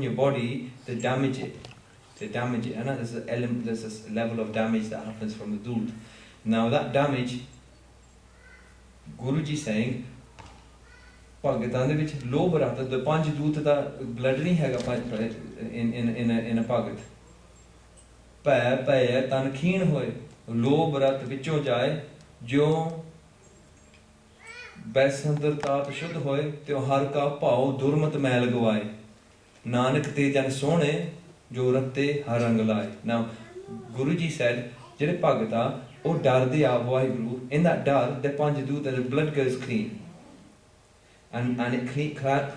in your body, they damage it. They damage it. And there's an element, there's this level of damage that happens from the dood. Now that damage, Guruji saying, Bhagatan de vich low barata, the panch dood da blood nahi hega in a Bhagat. Pay pay tan kheen hoye, low barat vichon jaye, jo बैसंदर तात शुद्ध होए त्यो हर का भाव दुर्मत मैल गवाए नानक ते जन सोने जो रत्ते हर रंग लाए. Now Guruji said जेड़े भगत आ ओ डरदे आ Waheguru, in that dar they panj do that the blood goes clean and it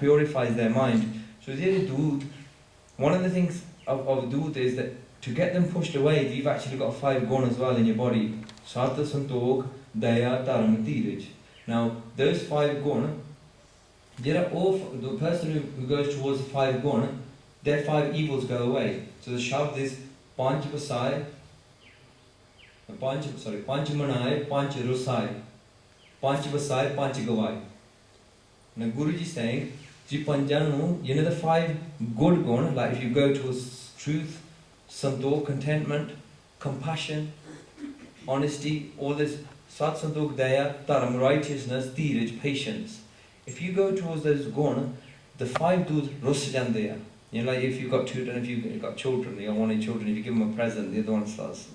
purifies their mind. So जेड़े dood, one of the things of dood is that to get them pushed away, you've actually got 5 gun as well in your body. Sat santokh daya dharm dheeraj. Now, those 5 gun, the person who goes towards the 5 gun, their 5 evils go away. So the shabd is panch vasai, panch manai, panch rusai, panch vasai, panch gavai. Now Guruji is saying, Ji panjanu, you know the 5 good gun, like if you go towards truth, santokh, contentment, compassion, honesty, all this. Sat santokh daya, dharam, righteousness, dheeraj, patience. If you go towards those gun, the 5 do's rus jande. You know, like if you've got children, if you've got children, you got one of your children, if you give them a present, the other one starts.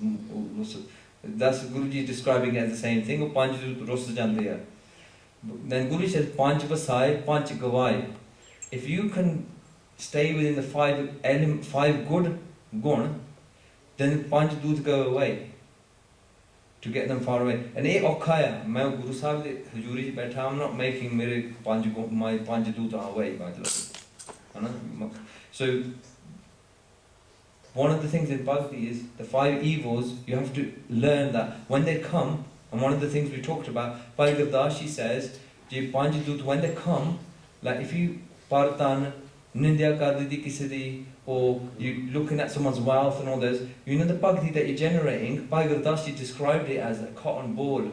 That's Guruji describing it as the same thing. Panch rus jande. Then Guruji says panch vasai, panch gavai. If you can stay within the 5 good gun, then panch do's go away. To get them far away. And ये औखा है. मैं गुरु साहब के हजूरी से बैठा. I'm not making my panch doot away by the way. So one of the things in Bhakti is the 5 evils. You have to learn that when they come. And one of the things we talked about, Bhai Gurdashi says, J panch doot when they come, like if you partan nindya kar di kisi di, or you looking at someone's wealth and all this, you know the bhakti that you're generating, Bhai Gurdashi described it as a cotton ball.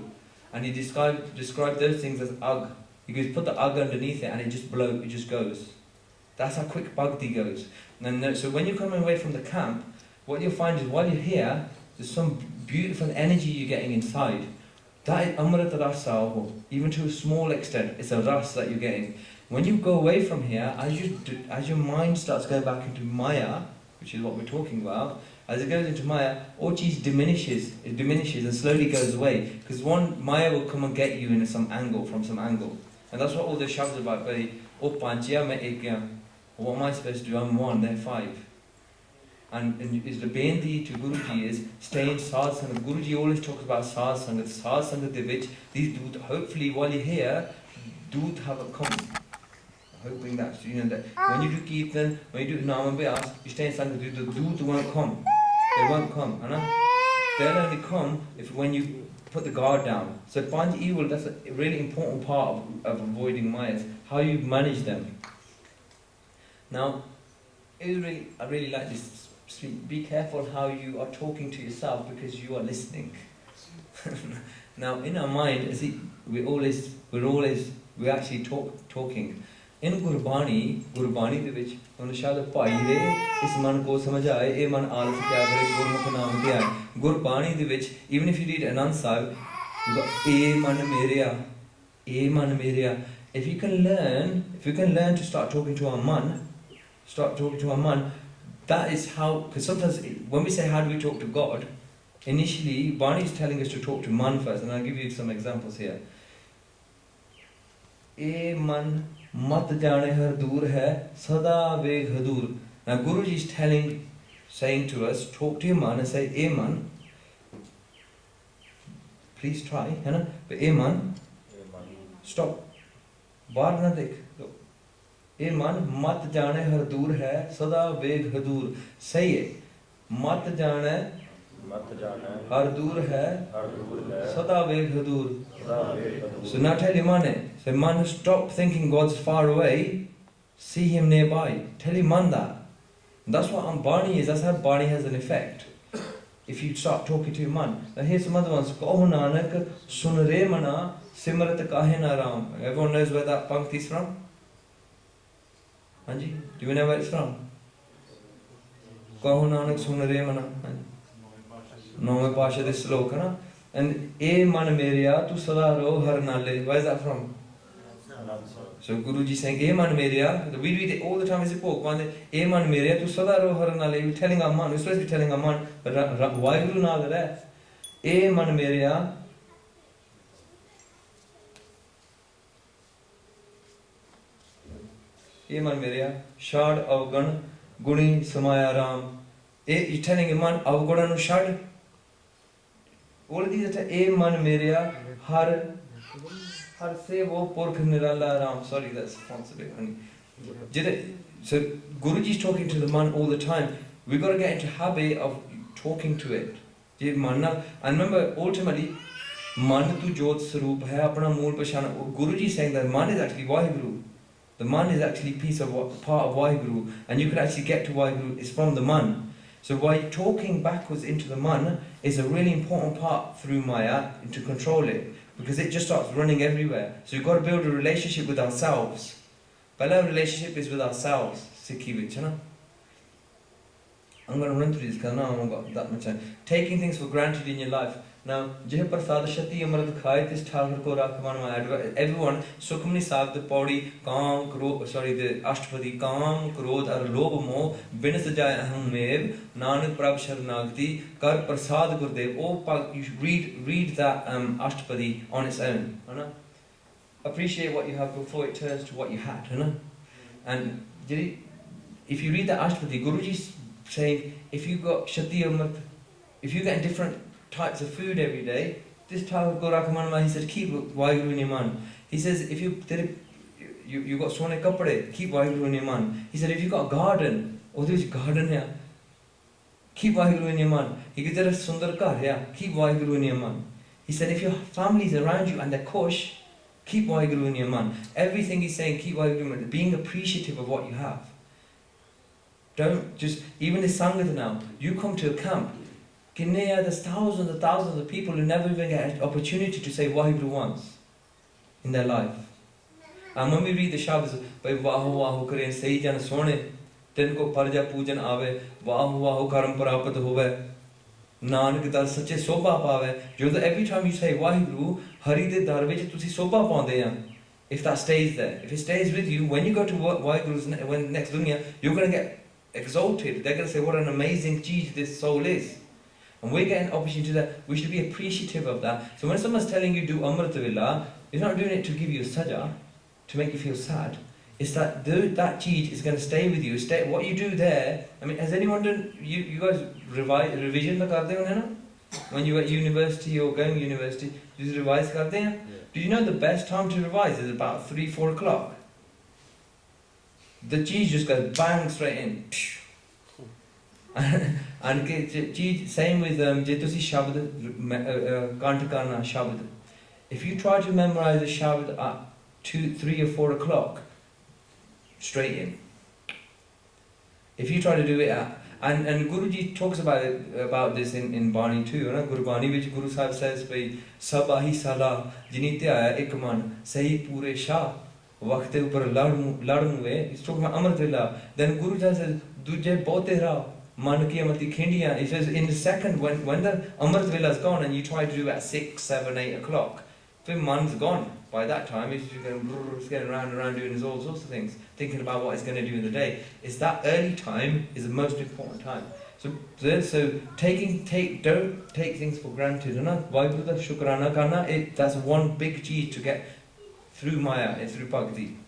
And he described those things as ug. He goes, put the ug underneath it and it just goes. That's how quick bhakti goes. And so when you're coming away from the camp, what you'll find is while you're here, there's some beautiful energy you're getting inside. That is amrita rasa, even to a small extent, it's a ras that you're getting. When you go away from here, as your mind starts going back into Maya, which is what we're talking about, as it goes into Maya, all cheese diminishes and slowly goes away. Because Maya will come and get you in from some angle. And that's what all the shabds are about. What am I supposed to do? I'm 1, they're 5. And is the benti to Guruji is stay in Sad Sangat. Guruji always talks about Sad Sangat. Sad Sangat de vich, these do, hopefully while you're here, do have a come. Hoping that, you know, that when you do Kirtan, when you do Namabhyas, you stay in Sangat, the doot won't come. They won't come. They'll only come when you put the guard down. So Panch evil, that's a really important part of avoiding Mayas, how you manage them. Now, I really like this speech. Be careful how you are talking to yourself because you are listening. Now, in our mind, we're actually talking. In Gurbani de vich, on the Shad Pai de, is man ko samajaye, e man alas kya kare, Gurmukh naam kya hai. Gurbani de vich, even if you read Anand Sahib, you got e man mereya. If you can learn to start talking to our man, that is how, because sometimes when we say how do we talk to God, initially Barney is telling us to talk to man first, and I'll give you some examples here. E man mat jane har dur hai, sada veg hadur. Now Guruji is saying to us, talk to your man and say, e man, please try, but e man, stop. Bar na dekh. E man mat jane har dur hai, sada veg hadur. Say it. Mat jane har dur hai, sada veg hadur. So now tell your man, say man, stop thinking God's far away, see him nearby. Tell your man that. And that's what Bani is, that's how Bani has an effect. If you start talking to your man. Now here's some other ones. Kaho nanak sun re mana simrat kahe na ram. Everyone knows where that pankti is from? Anji, do you know where it's from? कहो नानक सुन रे मना, नौवें पाशा दे श्लोक है ना, and ए मन मेरेया तू सदा रहो हर नाले. Where is that from? So Guruji saying, ए मन मेरेया, we read it all the time as a book, ए मन मेरेया तू सदा रहो हर नाले. We're telling our man, we're supposed to be telling our man, but why Guru नाल है? ए मन मेरेया, ए मन मेरेया, शाड अवगण गुणी समाया Ram. You're telling a man, अवगुण नु शाड. All of these are ए मन मेरेया हर से वो पुरख निराला Ram. Sorry, that's fonts a bit funny. So Guruji is talking to the man all the time. We've got to get into habit of talking to it. And remember, ultimately, man tu jot sarup hai, apna mool pashana. Guruji is saying that man is actually Vaheguru. The man is actually part of Vaheguru, and you can actually get to Vaheguru. It's from the man. So by talking backwards into the man is a really important part through Maya to control it, because it just starts running everywhere. So you've got to build a relationship with ourselves. Pehla relationship is with ourselves. Sikhi vich, na? I'm going to run through this because now I haven't got that much time. Taking things for granted in your life. Now, jeh prasad shati amrit khai tis thakur ko rakman ma. Everyone, Sukhmani Sahib, the Paudi, Kaam, the Ashtapadi, Kaam, Krodh, ar Lobh Moh, bin sajaya aham mev, Nanak Prabh Sharanagati, Kar Prasad Gurdev. Oh, you should read that Ashtapadi on its own. Appreciate what you have before it turns to what you had. And if you read the Ashtapadi, Guruji's saying, if you got shati amrit, if you get different types of food every day, this Thakur Gorakhamanma, he said, keep Vaheguru in your man. He says, if you got sone kapde, keep Vaheguru in your man. He said, if you got a garden, there's a garden here, keep Vaheguru in your man. He said, there's a sundar ghar here, keep Vaheguru in your man. He said, if your family's around you and they're kush, keep Vaheguru in your man. Everything he's saying, keep Vaheguru in your man. Being appreciative of what you have. Don't just, even the Sangat now, you come to a camp, there's thousands and thousands of people who never even get an opportunity to say Vaheguru once in their life. And when we read the Shabds, Bhai Vahu Vahu Kare, Sahi Jan Sone, Tinko Parja Pujan Ave, Vahu Vahu Karam Parapat Hove, Nanak Dar Sache Soba Pave. Every time you say Vaheguru, Hari De Darvej Tusi Soba Ponde. If that stays there, if it stays with you, when you go to Vaheguru's next dunya, you're going to get exalted. They're going to say, what an amazing cheese this soul is. And we're getting an opportunity to do that. We should be appreciative of that. So when someone's telling you do Amrita Villa, he's not doing it to give you a saja, to make you feel sad. It's that that cheese is going to stay with you. What you do there, I mean, has anyone done, you guys revision the karte ho na? When you're at university or going to university, you revise karte hain? Do you know the best time to revise is about 3-4 o'clock? The cheese just goes bang straight in. And same with je tusi shabd kant karna shabd. If you try to memorize the shabd at 2, 3 or 4 o'clock, straight in. If you try to do it at, and Guruji talks about this in Bani too, Guru Bani which Guru Sahib says by Sabahi Salah Jinite Aya Ikman Sahi Pure Shah Vakte Upar Ladmue. He's talking about Amrtilla. Then Guru says Duje Bote Rao Man ki amati khindiyan. He says in the second when the Amrit Vela is gone and you try to do it at 6, 7, 8 o'clock, the man's gone. By that time he's just getting around and around doing all sorts of things, thinking about what he's going to do in the day. It's that early time is the most important time. So don't take things for granted. Shukrana karna, that's one big cheese to get through Maya and through Bhakti.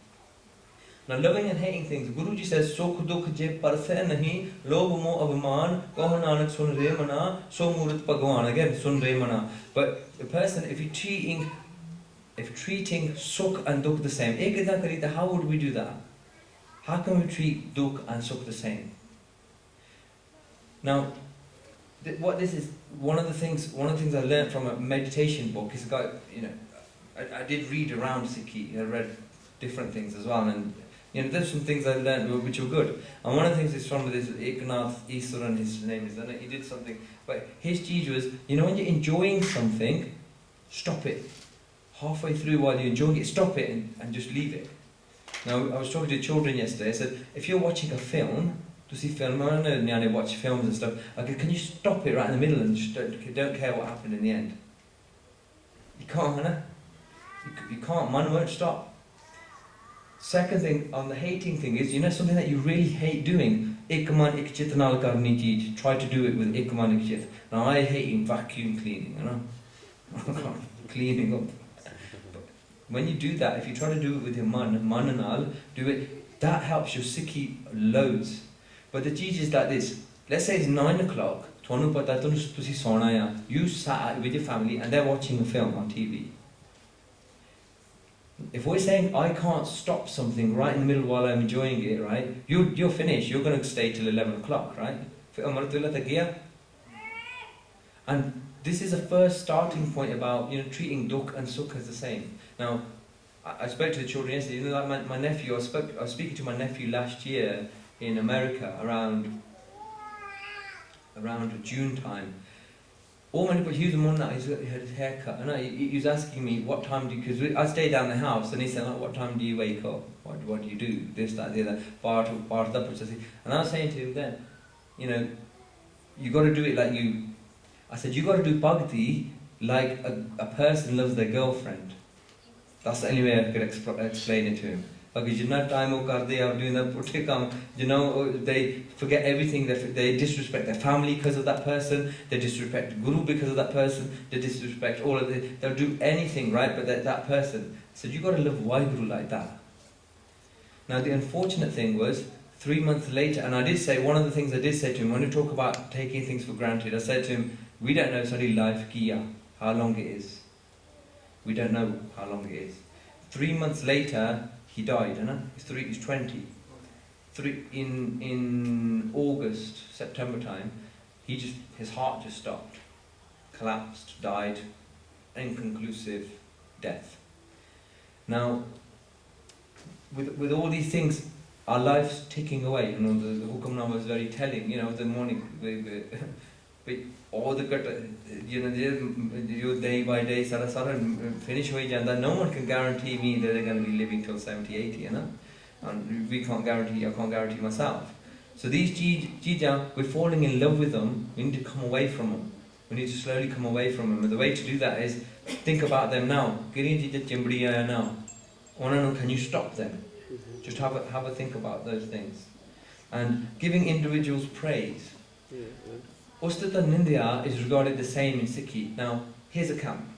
Now loving and hating things, Guruji says, Sukh dukh je parse nahi, lobh moh abhiman, kaho nanak sun re mana, so murat bhagwan. Again, sun re mana. But the person, if treating sukh and dukh the same, how would we do that? How can we treat dukh and sukh the same? Now, what this is, one of the things I learned from a meditation book is about, I did read around Sikhi, I read different things as well, and there's some things I learned which were good. And one of the things is from this Eknath Iswaran, his name is, and he did something, but his teach was, when you're enjoying something, stop it. Halfway through while you're enjoying it, stop it and just leave it. Now, I was talking to children yesterday, I said, if you're watching a film, Tusi film, I know Nyane watch films and stuff. Okay, can you stop it right in the middle and just don't care what happened in the end? You can't, huh? You can't, man won't stop. Second thing, on the hating thing is, you know something that you really hate doing? Ik man ik chit nal karni cheej. Try to do it with ik man ik chit. Now I hate vacuum cleaning, you know? Cleaning up. But when you do that, if you try to do it with your man and all, do it, that helps your Sikhi loads. But the cheej is like this. Let's say it's 9 o'clock, you sat with your family and they're watching a film on TV. If we're saying I can't stop something right in the middle while I'm enjoying it, right? You're finished. You're going to stay till 11 o'clock, right? And this is a first starting point about treating dukh and sukh as the same. Now, I spoke to the children yesterday. You know, like my nephew. I was speaking to my nephew last year in America around June time. He was had his hair cut, and he was asking me what time do you, because I stay down the house, and he said, what time do you wake up? What do you do? This, that, the other, part of that. And I was saying to him then, you got to do it like you. I said, you got to do bhakti like a person loves their girlfriend. That's the only way I could explain it to him. Because they forget everything, they disrespect their family because of that person, they disrespect Guru because of that person, they disrespect all of it, they'll do anything, right, but that person. So you got to love Waheguru like that. Now the unfortunate thing was, 3 months later, and I did say, one of the things I did say to him, when we talk about taking things for granted, I said to him, we don't know somebody's life, kiya, how long it is. We don't know how long it is. 3 months later, he died, he's 20. In August, September time, his heart just stopped, collapsed, died, inconclusive death. Now, with all these things, our life's ticking away. The Hukamnama was very telling. The morning, all the day by day, finish away. No one can guarantee me that they're going to be living till 70, 80. And I can't guarantee myself. So these jija, we're falling in love with them. We need to come away from them. We need to slowly come away from them. And the way to do that is think about them now. Now. Can you stop them? Just have a think about those things. And giving individuals praise. Ustata Nindya is regarded the same in Sikhi. Now, here's a camp.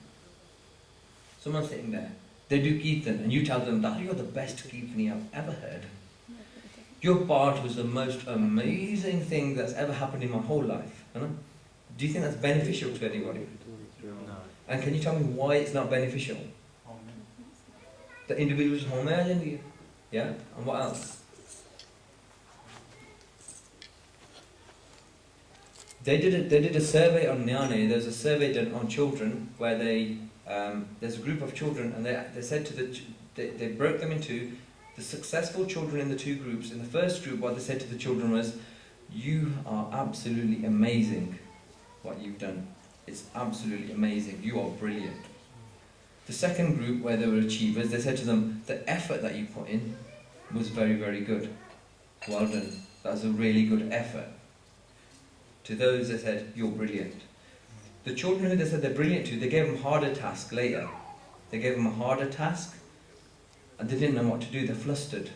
Someone's sitting there. They do Kirtan, and you tell them that you're the best Kirtani I've ever heard. Your part was the most amazing thing that's ever happened in my whole life. Do you think that's beneficial to anybody? No. And can you tell me why it's not beneficial? The individual's home. Yeah? And what else? They did a survey on Nyane. There's a survey done on children where there's a group of children, and they said they broke them into the successful children in the two groups. In the first group, what they said to the children was, you are absolutely amazing what you've done. It's absolutely amazing. You are brilliant. The second group, where they were achievers, they said to them, the effort that you put in was very, very good. Well done. That's a really good effort. To those, they said, you're brilliant. The children who they said they're brilliant to, they gave them harder tasks later. They gave them a harder task, and they didn't know what to do. They're flustered.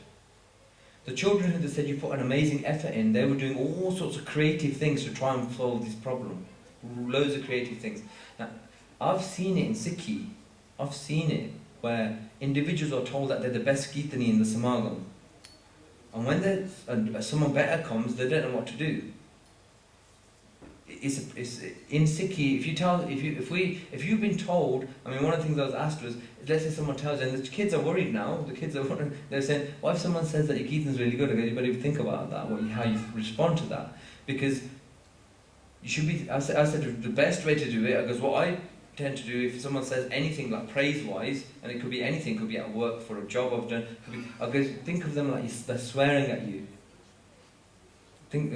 The children who they said you put an amazing effort in, they were doing all sorts of creative things to try and solve this problem. Loads of creative things. Now, I've seen it in Sikhi. I've seen it where individuals are told that they're the best Kirtani in the Samagam. And when someone better comes, they don't know what to do. It's in Sikhi. If you've been told, one of the things I was asked was, let's say someone tells you, and the kids are worried now. They're saying, what if someone says that your Kirtan's really good? You better think about that, how you respond to that, because you should be. I said the best way to do it, because what I tend to do, if someone says anything like praise-wise, and it could be anything, could be at work for a job I've done, I go think of them like they're swearing at you. Think,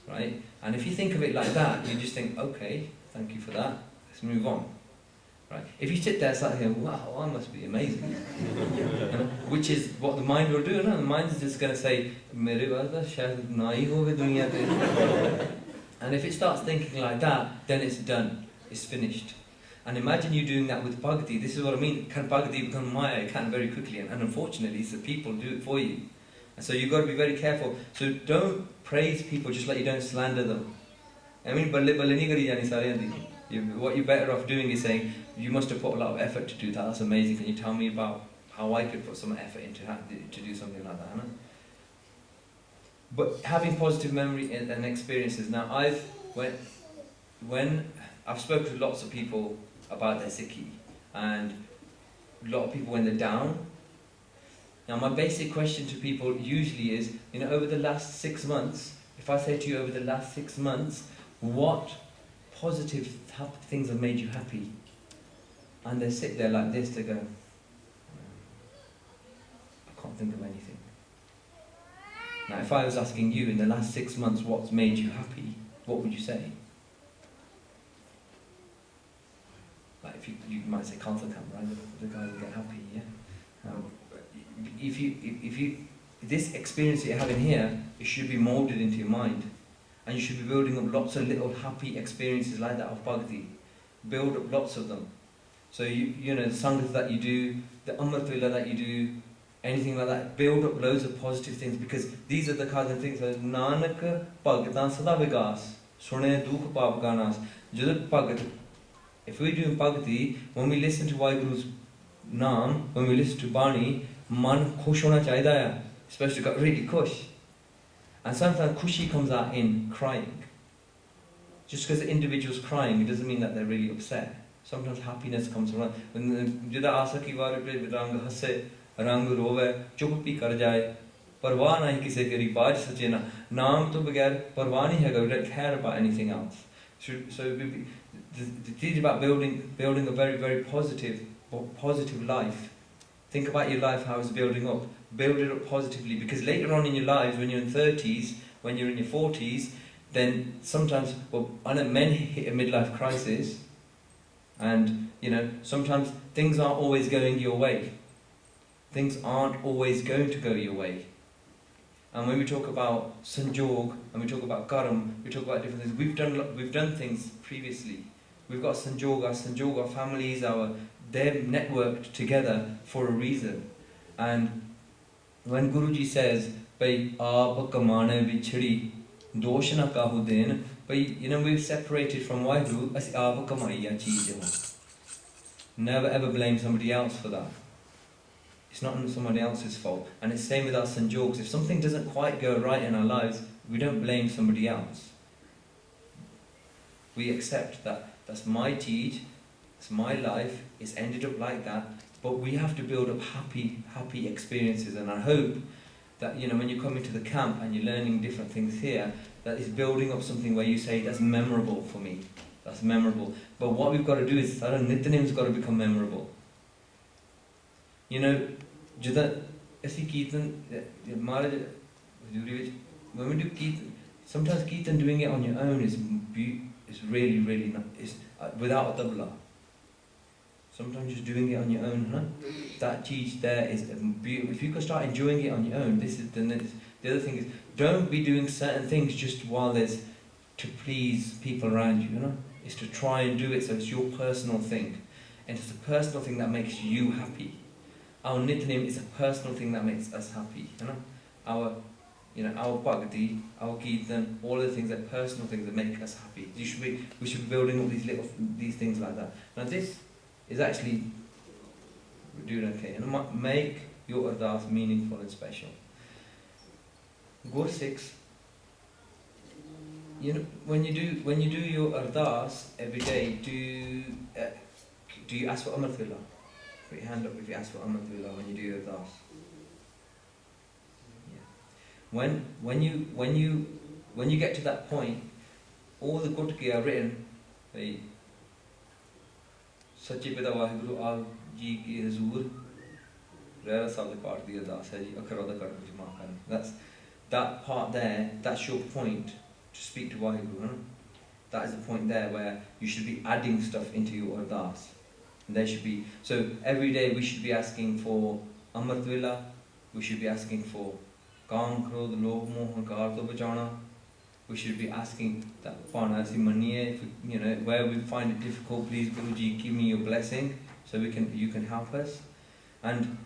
right? And if you think of it like that, you just think, okay, thank you for that, let's move on. Right? If you sit there sat here, wow, I must be amazing. Which is what the mind will do. No? The mind is just going to say, "Mere baada shayad na hi hove duniya te." And if it starts thinking like that, then it's done. It's finished. And imagine you doing that with bhakti. This is what I mean. Can bhakti become maya? It can very quickly. And unfortunately, it's the people do it for you. And so you've got to be very careful. So don't praise people just like you don't slander them. I mean, what you're better off doing is saying, you must have put a lot of effort to do that. That's amazing. Can you tell me about how I could put some effort into to do something like that? Huh? But having positive memory and experiences. Now, when I've spoken to lots of people about their Sikhi, and a lot of people when they're down. Now, my basic question to people usually is, over the last 6 months, if I say to you over the last 6 months, what positive things have made you happy? And they sit there like this, they go, I can't think of anything. Now, if I was asking you in the last 6 months what's made you happy, what would you say? Like if you might say Khalsa camp, right? The guys that get happy, yeah. If you this experience that you're having here, it should be molded into your mind, and you should be building up lots of little happy experiences like that of bhakti. Build up lots of them. So the sangat that you do, the amritula that you do, anything like that, build up loads of positive things, because these are the kinds of things like Nanak Bhagatan Sada Vigas, Sune Dukh Papganas. Jadut Bhagat. If we're doing bhakti, when we listen to Vaheguru's naam, when we listen to Bani, man khush hona chahida hai, especially got really khush. And sometimes khushi comes out in crying. Just because the individual's crying, it doesn't mean that they're really upset. Sometimes happiness comes from jida aasa ki baar pe rang hasse, rang rove, chup pi kar jaye, parwah nahi kise ki ribaj sache na, naam to bagair parwah nahi hai, we don't care about anything else. So the teach about building a very, very positive life. Think about your life, how it's building up. Build it up positively, because later on in your lives, when you're in 30s, when you're in your 40s, then sometimes, I know men hit a midlife crisis, and sometimes things aren't always going your way. Things aren't always going to go your way. And when we talk about sanjog, and we talk about karam, we talk about different things. We've done things previously. We've got sanjog, our families, they're networked together for a reason. And when Guruji says, "Bhai aap kamane vichhdi, dosh na kahu den," we've separated from Vaheguru, asi aap kamaiya cheez hai. Never ever blame somebody else for that. It's not somebody else's fault. And it's the same with our sanjogs. If something doesn't quite go right in our lives, we don't blame somebody else. We accept that that's my teach, it's my life, it's ended up like that, but we have to build up happy experiences. And I hope that when you come into the camp and you're learning different things here, that is building up something where you say, that's memorable for me, that's memorable. But what we've got to do is, Nityanim's got to become memorable. Jada ਅਸੀਂ ਕੀਰਤਨ Maharaj, when we do kirtan, sometimes kirtan doing it on your own is really, really not, without a tabla. Sometimes just doing it on your own, that teach there is beautiful. If you can start enjoying it on your own, the other thing is, don't be doing certain things just while there's to please people around you, It's to try and do it so it's your personal thing. And it's a personal thing that makes you happy. Our Nityanim is a personal thing that makes us happy, Our bhakti, our kirtan, all the things are personal things that make us happy. We should be building all these things like that. Now this is actually, we're doing okay. Make your ardas meaningful and special. Gur 6. When you do your ardas every day, do you ask for amritula? Put your hand up if you ask for amritula when you do your ardas. When you get to that point, all the gutki are written. Sache Pita Vaheguru Aap Ji Ki Hazur, Rera Sab Part Di Ardas hai ji, Akharoda Kar Kuch Maa Karna. That part there, that's your point to speak to Vaheguru. That is the point there where you should be adding stuff into your ardas. They should be, so every day we should be asking for Amrit Vela, we should be asking for Kaam Krodh Lobh Moh Hankar to bachana. We should be asking that Pana si maniye, you know, where we find it difficult, please Guruji give me your blessing so you can help us. And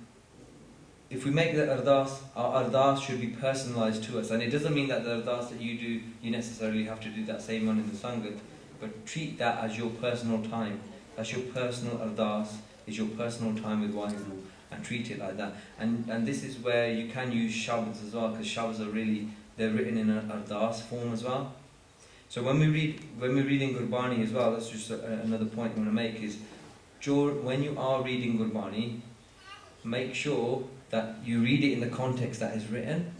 if we make the ardas, our ardas should be personalized to us. And it doesn't mean that the ardas that you do, you necessarily have to do that same one in the Sangat, but treat that as your personal time. That's your personal ardas, is your personal time with Waheguru, and treat it like that. And this is where you can use shabds as well, because shabds are really, they're written in an ardas form as well. So when we're reading Gurbani as well, that's just another point I want to make is, when you are reading Gurbani, make sure that you read it in the context that is written.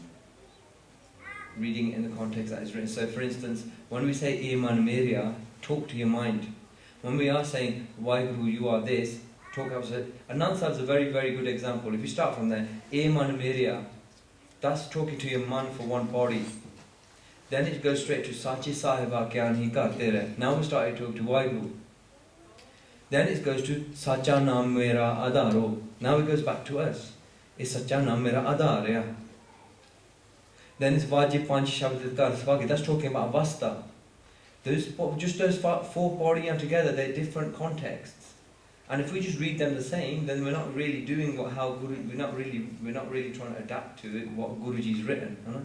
Reading it in the context that is written. So for instance, when we say Iman Meria, talk to your mind. When we are saying, Waheguru, you are this, talk about it. Anand Sahib is a very, very good example. If you start from there, Iman Meria, that's talking to your man for one body. Then it goes straight to Sachi Sahiba Kyan Hi Karte Rahe. Now we start to talk to Waheguru. Then it goes to Sacha Naam Mera Adaro. Now it goes back to us. It's Sacha Naam Mera Adar, yeah. Then it's Vajib Panch Shabd Kar Swagi. That's talking about Vasta. Those four bodies together, they're different contexts. And if we just read them the same, then we're not really doing we're not really trying to adapt to it, what Guruji's written. Huh?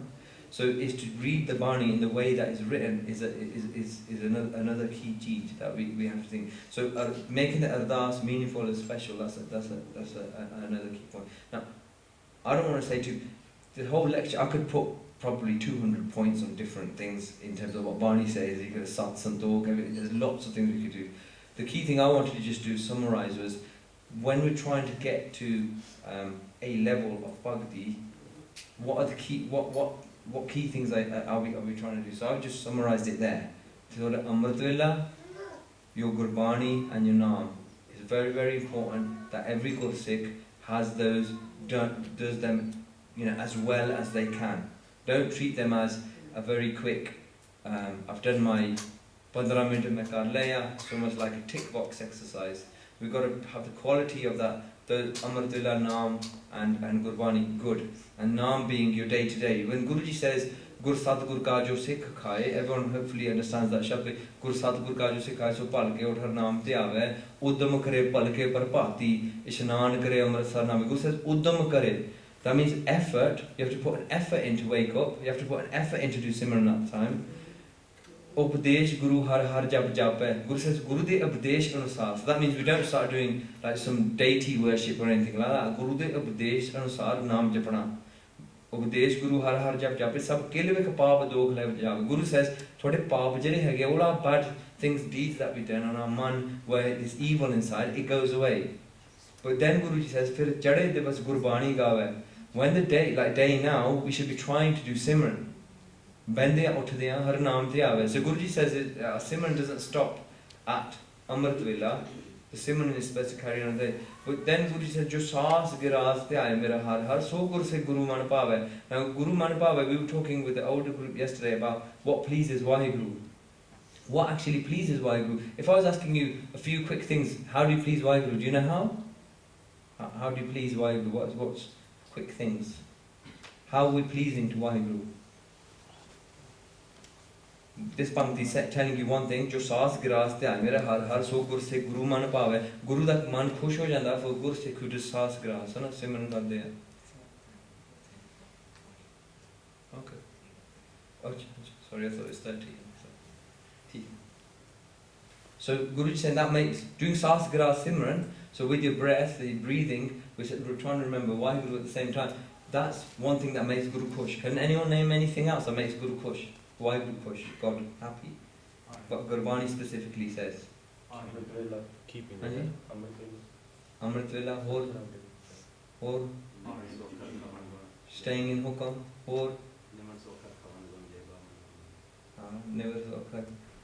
So is to read the Bani in the way that is written is another key cheat that we have to think. So making the ardas meaningful and special, that's another key point. Now, I don't want to say the whole lecture, I could put probably 200 points on different things in terms of what Bani says. You could have sat santokh, there's lots of things we could do. The key thing I wanted to just do summarize was, when we're trying to get to a level of bhakti, what are the key what key things are we trying to do? So I've just summarized it there. So the Amrit Vela, your Gurbani and your Naam. It's very, very important that every Gursikh has those, does them, as well as they can. Don't treat them as a very quick, I've done my 15 minute mein kar liya, so much like a tick box exercise. We've got to have the quality of that, the Amritullah Naam and Gurbani good. And Naam being your day to day. When Guruji says, Gur Satgur ka jo Sikh khaye, everyone hopefully understands that shabd. Gur Satgur ka jo Sikh khaye, so palke uthar naam te aave, uddam kare palke par bhati, ishnan kare Amritsar naam. Guru says, uddam kare. That means effort. You have to put an effort in to wake up. You have to put an effort in to do Simran that time. Upadesh Guru Har Har Jap Jap. Guru says Guru de Upadesh Anusar. So that means we don't start doing like some deity worship or anything like that. Guru de Upadesh Anusar Naam Japana. Upadesh Guru Har Har Jap Jap. Sab kelve ka paap dogh le jab. Guru says thode paap jehde hege, all our bad things, deeds that we've done on our man, where there's evil inside, it goes away. But then Guruji says, fir chade divas Gurbani gawe. When the day now, we should be trying to do Simran. Bende uthdiyan har naam te aave. So Guruji says Simran doesn't stop at Amrit Vela. The Simran is supposed to carry on there. But then Guruji says, Jo saas giraz te aaye mera har so gur se Guru man paave. Now Guru man paave, we were talking with the older group yesterday about what pleases Waheguru. What actually pleases Waheguru? If I was asking you a few quick things, how do you please Waheguru? Do you know how? How do you please Waheguru? What's quick things? How are we pleasing to Waheguru? This Pamti is telling you one thing, Jo saas giras te aaye mera har so gur se Guru man paave. Guru da man khush ho janda for gur se who does saas giras, hai na, Simran karde hai. Okay. Oh, sorry, I thought it was 30. So Guruji said that makes doing saas giras Simran. So with your breath, the breathing, we're trying to remember Waheguru at the same time. That's one thing that makes Guru Kush. Can anyone name anything else that makes Guru Kush? Waheguru Kush, God happy. What Gurbani specifically says. Amrit keeping Amrit Vela, or staying in Hukam, or never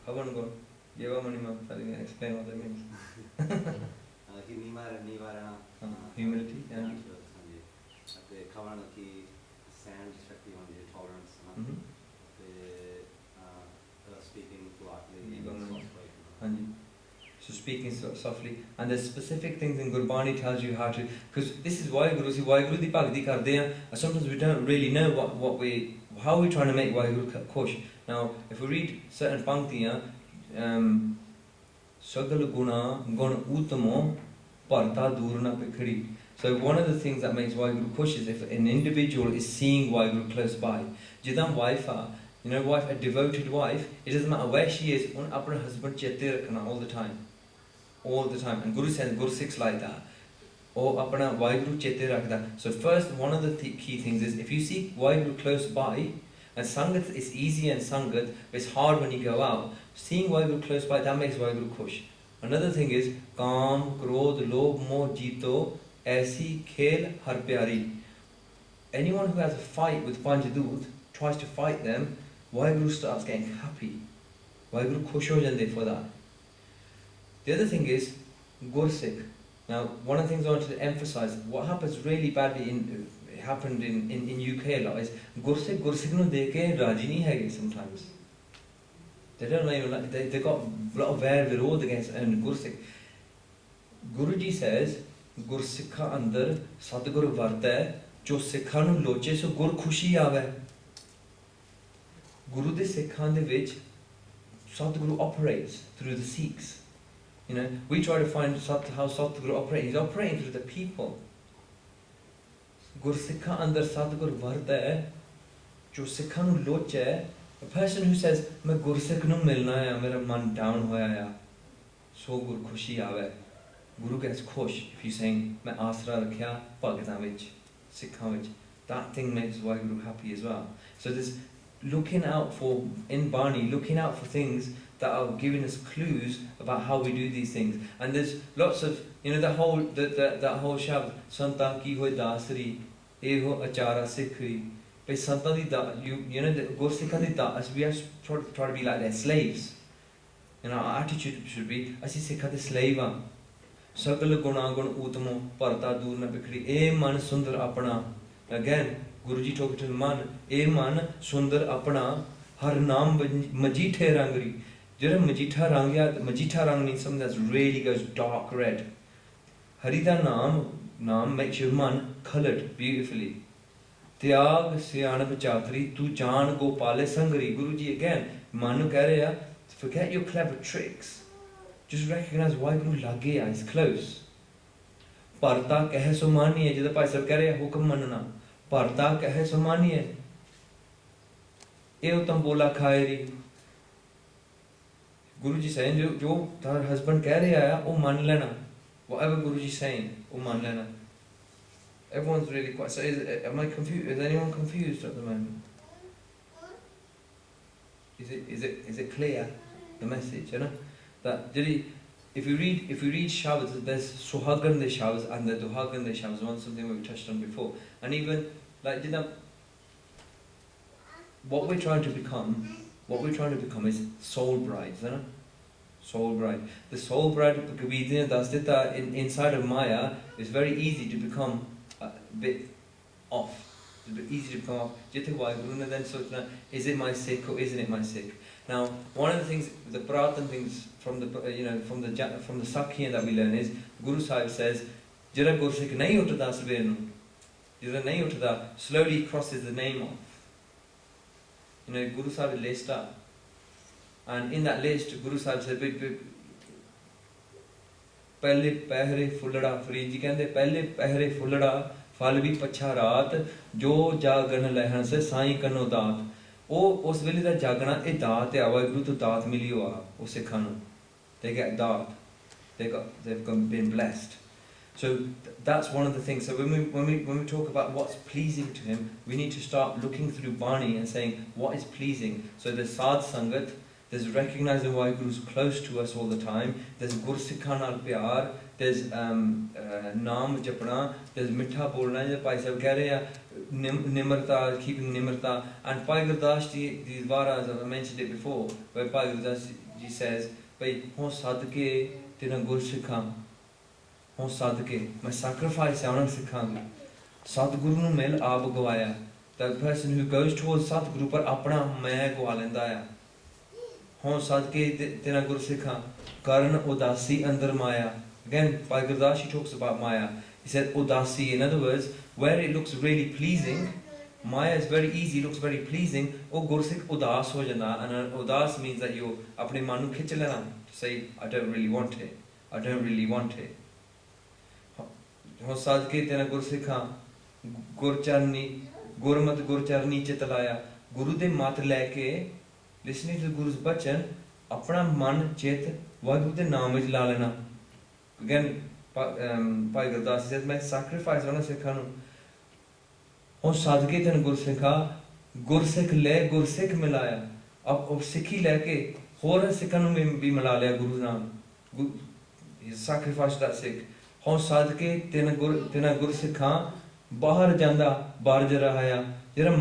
Havan Gon. Yeva Manima, explain what that means. Humility and speaking politely. So speaking softly, and there's specific things in Gurbani tells you how to, because this is Waheguru, see Waheguru di bhagti karde hain, and sometimes we don't really know how we're trying to make Waheguru khush. Now, if we read certain panktiyan, Sagal guna gun utamo parta dur na pikhdi. So one of the things that makes Waheguru khush is if an individual is seeing Waheguru close by. Jidam wife, wife, a devoted wife, it doesn't matter where she is, un apna husband chete rakhna all the time. All the time. And Guru says, Guru Sikhs like that. Or apna Waheguru chete rakhda. So first, one of the key things is, if you see Waheguru close by, and Sangat is easy and Sangat, but it's hard when you go out. Seeing Waheguru close by, that makes Waheguru khush. Another thing is, Kaam, Krodh, Lobh, Moh, Jito, Aisi, Khel, Har Pyari. Anyone who has a fight with Panjadut, tries to fight them, Waheguru starts getting happy. Waheguru khush ho jande for that. The other thing is, Gursikh. Now, one of the things I wanted to emphasize, what happens really badly happened in UK a lot is Gursikh nu dekhe raji nahi hai sometimes. They don't like they got a lot of virod against Gursikh. Guruji says Gursikha andar Sadguru varta jo Sikha nu loche so Gur khushi aave. Guru de Sikhan de vich Sadguru operates through the Sikhs. We try to find how Sadguru operates. He's operating through the people. Gursikha andar Sadguru varta hai jo Sikha nu loche hai. A person who says, "Main Gursikh nu milna hai, mera man down hoya hai, so Gur khushi aave." Guru gets khush if he's saying, "Main asra rakhya bhagtan vich, Sikhan vich." That thing makes Waheguru happy as well. So there's looking out for, in Bani, looking out for things that are giving us clues about how we do these things. And there's lots of, that whole shabd, Santan ki hoy dasri, eho achara Sikhi. But Santan di da, the Gursikhan di da, we have to try to be like their slaves. Our attitude should be, asi Sikha de slave ha. Sakal guna gun utamo parta dur na bikhdi. E man sundar apna. Again, Guruji talking to the man, E man sundar apna, har naam majithe rangri. Jira majitha rang ya, majitha rang means something that really goes dark red. Harida naam makes your man coloured beautifully. Tyag Syanap Chatri, tu Jan Gopale Sangri. Guruji again, Manu Karya, forget your clever tricks. Just recognize Waheguru lage is close. Parta kahe sumani hai, jida Bhai sahab keh rahe hukam manna. Parta kahe sumani hai. Eo tam bola khairi. Guruji saying, jo tar husband keh raha hai, wo man lena. Whatever Guruji saying, wo man lena. Everyone's really quite. So, am I confused? Is anyone confused at the moment? Is it clear, the message? That if you read showers, there's Suhagan the showers and the Duhagan the showers. One something we've touched on before, and even like what we're trying to become is soul brides, soul bride. The soul bride inside of Maya is very easy to become a bit off. It's a bit easy to become off. Then is it my Sikh or isn't it my Sikh? Now, one of the things, the Puratan things from the from the Sakhiyan that we learn is Guru Sahib says, "Jira Gur Sikh nahi uthda sabir nu, jira nahi uthda," slowly crosses the name off. Guru Sahib list up, and in that list, Guru Sahib said, "Pehle pehre fullada." Farid ji kehande, "Pehle pehre fullada, fal vi pacha raat, jo jagan lehan se sai kano daat." उस वेले दा जागना ए दात है वाहिगुरु तो दात मिली हुआ उस सिखां नूं they get दात they've been blessed. So that's one of the things. So when we talk about what's pleasing to him, we need to start looking through Bani and saying what is pleasing. So there's Sad Sangat, there's recognizing Wahiguru's close to us all the time, there's Gur Sikhan al Pyar, there's Naam Japna, there's Mitha Bolna, Bhai Sahib keh rahe hain, Nimrta, keeping Nimrta, and Bhai Gurdas ji, these varas, I mentioned it before, where Bhai Gurdas ji says, Bhai, hon sadke tena Gur Sikhan, hon sadke, my sacrifice I want to Sikhan. Sadguru nu mil aap gawaya. The person who goes towards Sadguru par apna main gwa lenda hai. हों सदके तेरा गुरसिखा कारण उदासी अंदर माया. Again, Bhai Gurdas, he talks about maya. He said udasi, in other words, where it looks really pleasing, maya is very easy, looks very pleasing, oh gursikh udas ho janda, and udas means that you apne man nu khich lena, say I don't really want it, I don't really want it. Ho sadke tena gursikha gurcharni gurmat gurcharni chitlaya, guru de mat leke, listening to the guru's bachan, apna man chit wahguru de naam vich la lena. Again, Bhai Gurdas says, मैं sacrifice होना सिखा नू और सादगी तेन गुरसिखा गुरसिख ले गुरसिख मिलाया अब सिखी लेके होर सिखा नू भी मिला लिया गुरु नाम sacrifice that Sikh और सादगी तेना गुरसिखा बाहर जांदा बाहर ज रहाया जरा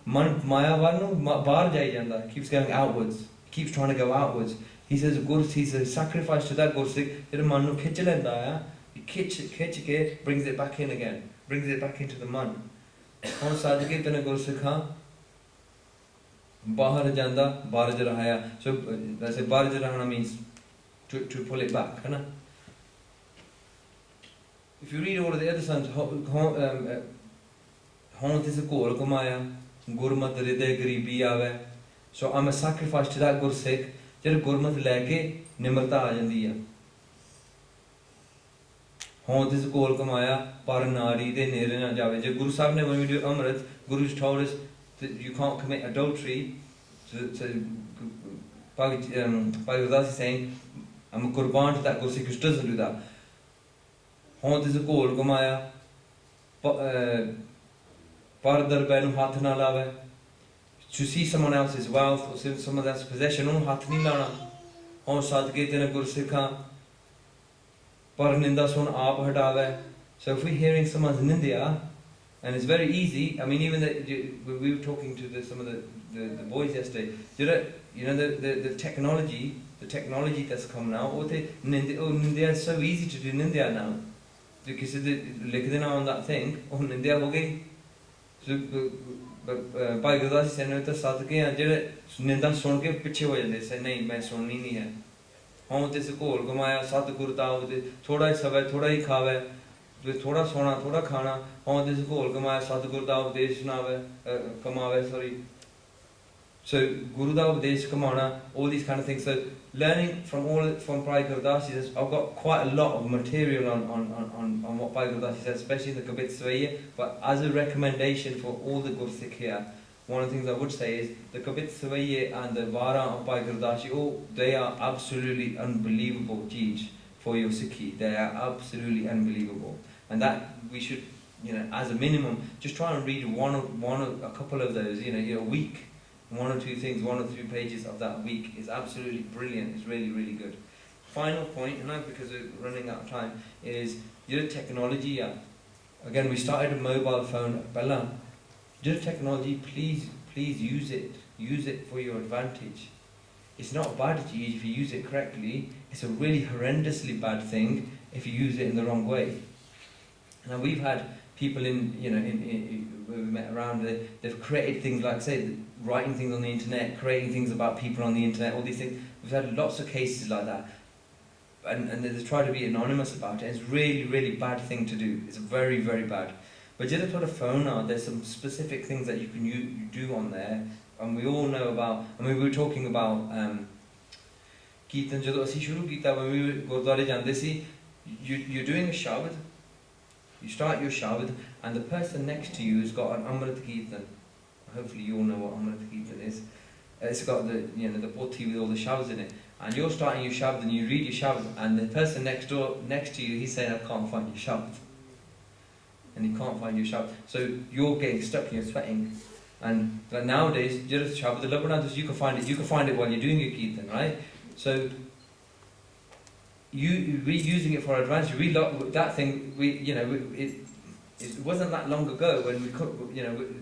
मन माया वार नू बाहर जाई जांदा keeps going outwards, keeps trying to go outwards. He says he's a sacrifice to that Gursikh that man nu khich lenda hai, khich ke brings it back in again, brings it back into the man. Hon sadke tena Gursikha bahar janda barj rahaya. So that's a barj rahana means to pull it back, है ना? If you read all of the other songs, hon tis a kol kumaya gurmat hriday garibi aave. So I'm a sacrifice to that Gursikh. जब गुरमत लैके निम्रता आ जाती है हों तिस कोल कमाया पर नारी दे नेरे ना जावे जो गुरु साहब ने when we do Amrit, Guru told us that you can't commit adultery. So Bhai Gurdas is saying I'm a qurban to that Gursikh who doesn't do that. हों तिस कोल कमाया पर दरबार नू हाथ ना लावे. To see someone else's wealth or someone else's possession, oh hath nahi lana. Oh sadke tena gursikha par ninda sun aap hatave. So if we're hearing someone's nindya, and it's very easy, I mean even we were talking to some of the boys yesterday, you know the technology that's come now, nindya is so easy to do nindya now. Because likh dena on that thing, oh nindya ho gayi. So Bhai Gurdas said no तो सादके हैं जेरे निंदा सुन के पीछे हो जाते से नहीं मैं सुननी नहीं है हाँ तो इसे कोल कमाया सात गुरता होते थोड़ा ही सवे थोड़ा ही खावे थोड़ा सोना थोड़ा खाना हाँ तो इसे कोल कमाया सात गुरता उपदेश नावे कमावे sorry. So Guru da Upadesh Kamana, all these kind of things. So learning from Bhai Gurdas, he says, I've got quite a lot of material on what Bhai Gurdas says, especially in the Kabit Svaya. But as a recommendation for all the Gursikh here, one of the things I would say is the Kabit Svaya and the Vara of Bhai Gurdas, they are absolutely unbelievable teach for your Sikhi. They are absolutely unbelievable. And that we should, as a minimum, just try and read a couple of those, a week. One or two things, 1 or 2 pages of that week is absolutely brilliant. It's really, really good. Final point, and now because we're running out of time, is your technology. Again, we started a mobile phone. Bella, your technology, please use it. Use it for your advantage. It's not bad if you use it correctly. It's a really horrendously bad thing if you use it in the wrong way. Now we've had people we met around, they've created things like, say, writing things on the internet, creating things about people on the internet, all these things. We've had lots of cases like that. And they try to be anonymous about it. It's a really, really bad thing to do. It's very, very bad. But just to put a phone on, there's some specific things that you can do on there. And we all know about, we were talking about Kirtan, ਜਦੋਂ ਅਸੀਂ ਸ਼ੁਰੂ ਕੀਤਾ, when we were ਗੁਰਦੁਆਰੇ ਜਾਂਦੇ ਸੀ, you're doing a shabad. You start your shabad, and the person next to you has got an Amrit Kirtan. Hopefully you all know what Amrit Kirtan is. It's got the poti with all the shabads in it. And you're starting your shabad and you read your shabad, and the person next to you, he's saying, I can't find your shabad. And he can't find your shabad. So you're getting stuck, you're sweating. And nowadays, just shabad, you can find it while you're doing your Kirtan, right? So you using it for advantage. That thing, it wasn't that long ago when we could,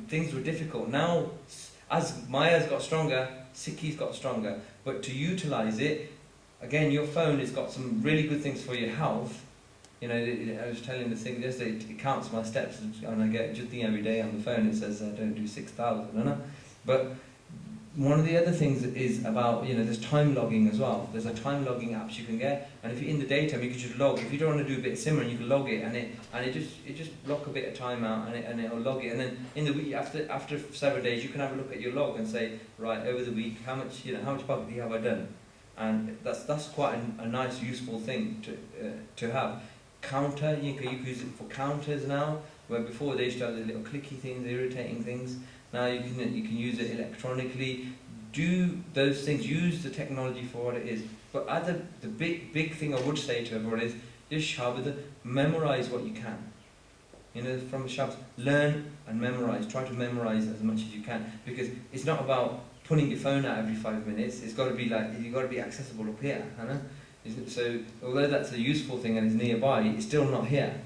things were difficult. Now, as Maya's got stronger, Sikhi's got stronger. But to utilize it, again, your phone has got some really good things for your health. I was telling the thing yesterday, it counts my steps, and I get Juti every day on the phone. It says I don't do 6,000, But one of the other things is about, there's time logging as well. There's a time logging apps you can get, and if you're in the daytime, you can just log. If you don't want to do a bit of simmering, you can log it, and it just block a bit of time out, and it'll log it. And then in the week, after several days, you can have a look at your log and say, right, over the week, how much bhakti have I done? And that's quite a nice, useful thing to have. Counter, you can use it for counters now, where before they used to have the little clicky things, irritating things. Now you can use it electronically. Do those things. Use the technology for what it is. But the big thing I would say to everyone is just shabad, memorize what you can. From the shabad, learn and memorize. Try to memorize as much as you can, because it's not about putting your phone out every 5 minutes. It's got to be you've got to be accessible up here. So although that's a useful thing and it's nearby, it's still not here.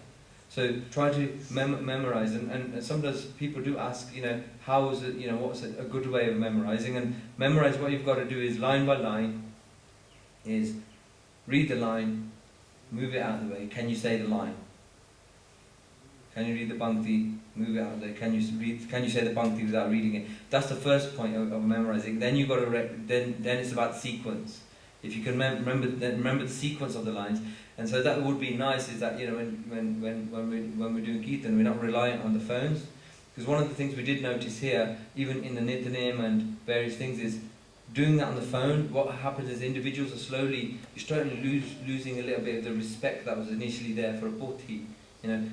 So try to memorize, and sometimes people do ask, how is it, what's a good way of memorizing? And memorize, what you've got to do is line by line, is read the line, move it out of the way. Can you say the line? Can you read the bhakti? Move it out of the way. Can you say the bhakti without reading it? That's the first point of memorizing. Then you've got to then it's about sequence. If you can remember the sequence of the lines. And so that would be nice, is that when we're doing Kirtan, we're not reliant on the phones. Because one of the things we did notice here, even in the Nityanim and various things, is doing that on the phone, what happens is individuals are slowly, you're starting to losing a little bit of the respect that was initially there for a bhoti.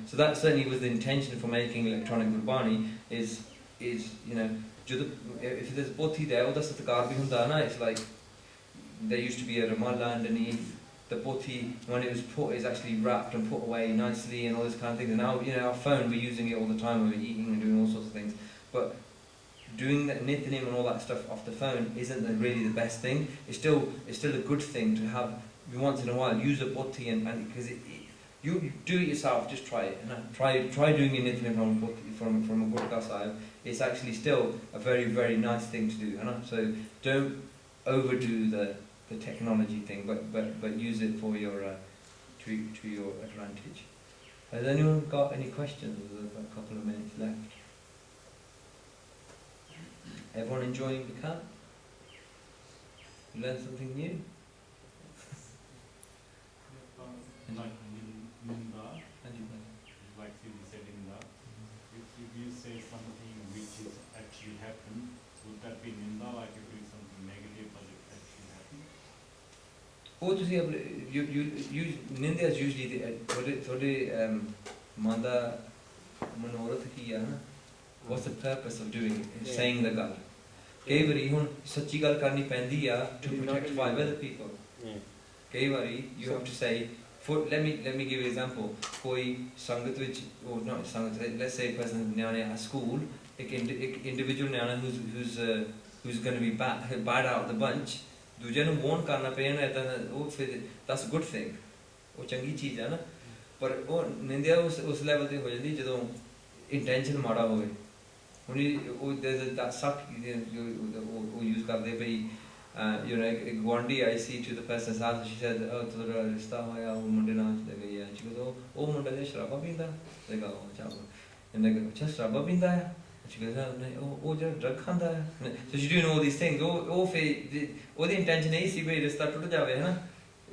So that certainly was the intention for making electronic Gurbani, is if there's a bhoti there, it's like there used to be a Ramallah underneath. The bhoti, when it was put, is actually wrapped and put away nicely and all this kind of thing. And now, our phone, we're using it all the time when we're eating and doing all sorts of things. But doing the Nityanim and all that stuff off the phone isn't really the best thing. It's still a good thing to have once in a while. Use a bhoti, and because you do it yourself. Just try it, and try doing your Nityanim from a Gurkha Sahib. It's actually still a very, very nice thing to do. So don't overdo the technology thing, but use it for your to your advantage. Has anyone got any questions? There's a couple of minutes left. Everyone enjoying the camp? Learn something new? Like Ninda, like you said Ninda, if you say something which is actually happened, would that be Ninda? Like if it's something negative but it actually happened? Oh, to see, Nindya is usually the Manda Manorath ki hai. What's the purpose of doing it? Saying the gal. Kei vari hun sachi gal karni pendi ya to protect 5 other people. Kei vari you have to say. Let me give you an example. Koi sangat vich, or not sangat. Let's say a person nyane at school, individual nyana who's going to be bad out of the bunch. दूजे ਨੂੰ warn करना पेना है तो that's a good thing. वो चंगी चीज़ है ना. पर वो निंदिया उस level पे हो जाती है जब intention मारा होए. उन्हीं that suck वो use कर दे भाई. One day I see to the person's house, she said, oh, to the rista hoya, वो मुंडे नाच दे गई है. She goes, oh, वो मुंडा ने शराबा पीता. They go, oh, चाहो. And they go, अच्छा शराबा पीता है. She goes, oh, वो जो drug खाता है. So she's doing all these things. वो the intention is कि भाई रिश्ता टूट जावे है ना.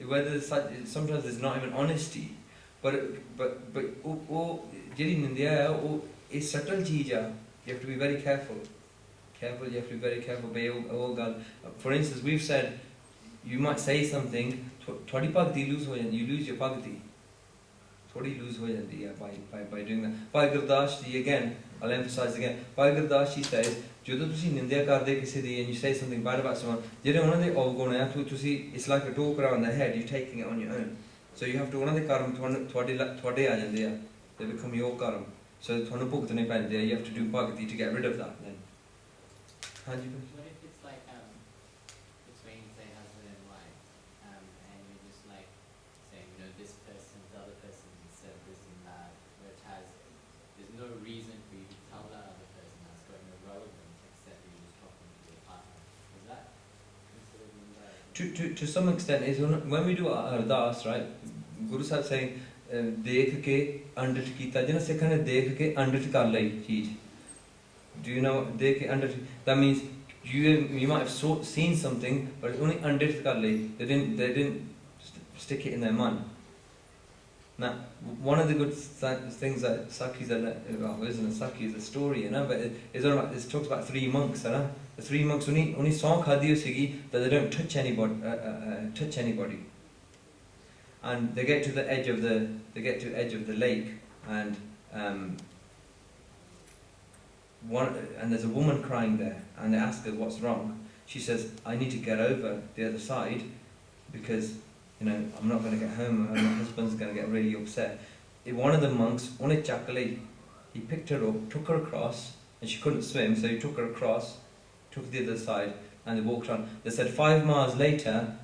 Whether sometimes there's not even honesty, but वो जेरी निंदिया है वो एक subtle चीज़ है. You have to be very careful. You have to be very careful. For instance, we've said, you might say something, thodi bhakti lose ho jandi, you lose your bhakti. Thodi lose ho jandi by doing that. Bhai Gurdas ji, again, I'll emphasize again, Bhai Gurdas ji says, ਜਦੋਂ ਤੁਸੀਂ ਨਿੰਦਿਆ ਕਰਦੇ ਕਿਸੇ ਦੀ and you say something bad about someone, ਜਿਹੜੇ ਉਹਨਾਂ ਦੇ ਔਗੁਣ ਆ ਤੁਸੀਂ it's like a talk around the head, you're taking it on your own. So you have to, ਉਹਨਾਂ ਦੇ ਕਰਮ ਤੁਹਾਡੇ ਆ ਜਾਂਦੇ ਆ, they become your karma. So ਤੁਹਾਨੂੰ ਭੁਗਤਣੇ ਪੈਂਦੇ ਆ, you have to do bhakti to get rid of that then. What if it's like between say husband and wife, and you're just like saying, this person, the other person said this and that, which there's no reason for you to tell that other person, that's got no relevance except you're just talking to your partner. Is that considered that? To some extent, is when we do ardas, right? Guru Sahib saying, dekh ke andit kita, jina sikhane dekh ke andit kar lai cheez. Do you know, that means you might have seen something, but it's only undit kar lai. They didn't stick it in their mind. Now, one of the good things that Sakhi's well, isn't a Sakhi, is a story, you know, but it talks about 3 monks, you know. The 3 monks only saw khadi usigi that they don't touch anybody. And they get to the edge of the lake, and there's a woman crying there, and they ask her what's wrong. She says, I need to get over the other side because, you know, I'm not going to get home and my husband's going to get really upset. One of the monks, he picked her up, took her across, and she couldn't swim, so he took her across, took the other side, and they walked on. They said 5 miles later,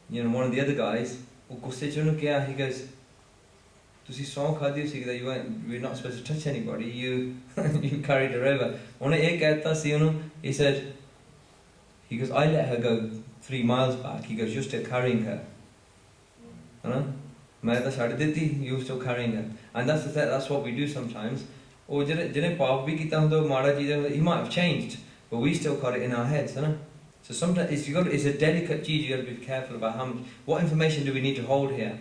you know, one of the other guys, he goes, ਤੁਸੀਂ ਸੌਂ ਖਾਦੀ ਸੀ that you're not supposed to touch anybody, you carried her over. ਉਹਨੇ ਇਹ ਕਹਿਤਾ ਸੀ ਉਹਨੂੰ, he goes, I let her go 3 miles back. He goes, you're still carrying her. ਮੈਂ ਤਾਂ ਛੱਡ ਦਿੱਤੀ, you're still carrying her. And that's what we do sometimes. ਉਹ ਜਿਹਨੇ ਪਾਪ ਵੀ ਕੀਤਾ ਹੁੰਦਾ, ਮਾੜਾ ਚੀਜ਼, he might have changed, but we still got it in our heads, you know? So sometimes it's a delicate cheese. You got to be careful about what information do we need to hold here.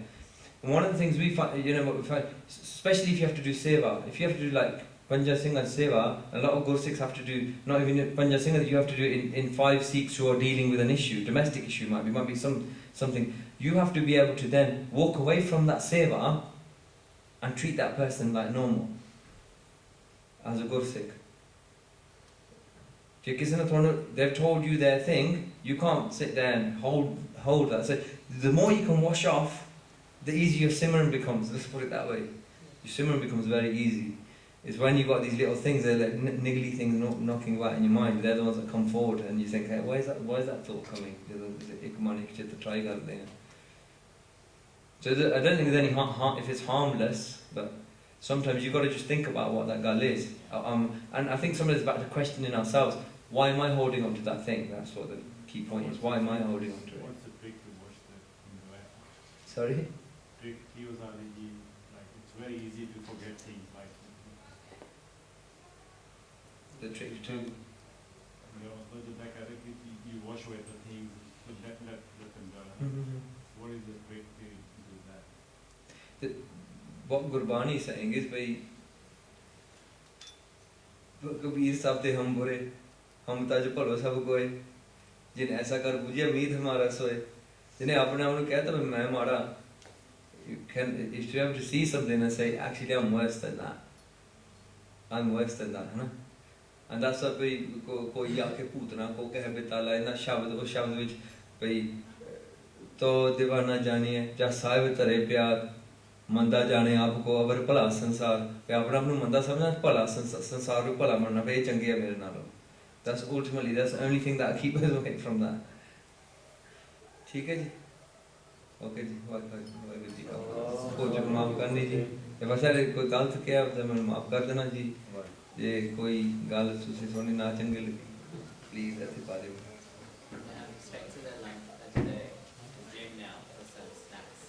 And one of the things we find, you know, what we find, especially if you have to do seva, if you have to do like Panja Singha seva, a lot of Gursikhs have to do, not even Panja Singha, you have to do it in 5 Sikhs who are dealing with an issue, domestic issue might be something. You have to be able to then walk away from that seva and treat that person like normal, as a Gursikh. They've told you their thing, you can't sit there and hold that. So the more you can wash off, the easier Simran becomes. Let's put it that way. Your Simran becomes very easy. It's when you've got these little things, they're like niggly things knocking about in your mind, they're the ones that come forward and you think, hey, why is that thought coming? So I don't think there's any harm if it's harmless, but sometimes you've got to just think about what that gal is. And I think sometimes it's about questioning ourselves, why am I holding on to that thing? That's what the key point is. Why am I holding on to it? What's the trick to wash that in the way? Sorry? Trick, like it's very easy to forget things like The trick to... the back at it, you wash away the things, so let them go. What is the trick to do that? What Gurbani is saying is, Kabir Sahib de hum bure, hum taj bhalo sab koe, jine aisa kar bujhe meet hamara soe, jine apne aap nu kehta bhai main mara, if you have to see something and say, actually I'm worse than that, hai na? And that's what koi aake putna ko kahe bitala inna shabd vich bhai to divana janiye ja sahib tare pyar मंदा जाने आपको अगर भला संसार पे अपना अपना मंदा समझना भला संसार को भला मनना पे चंगे है मेरे नालों. That's ultimately the only thing that keeps us away from that. ठीक है जी, ओके जी, वाहिगुरू जी का को जो माफ करनी जी, ये वैसे कोई गलत किया तो मैं माफ कर देना जी, ये कोई गल तुसी सुनी ना चंगी लगी प्लीज ऐसे पा दो. Straight to the gym now for some snacks.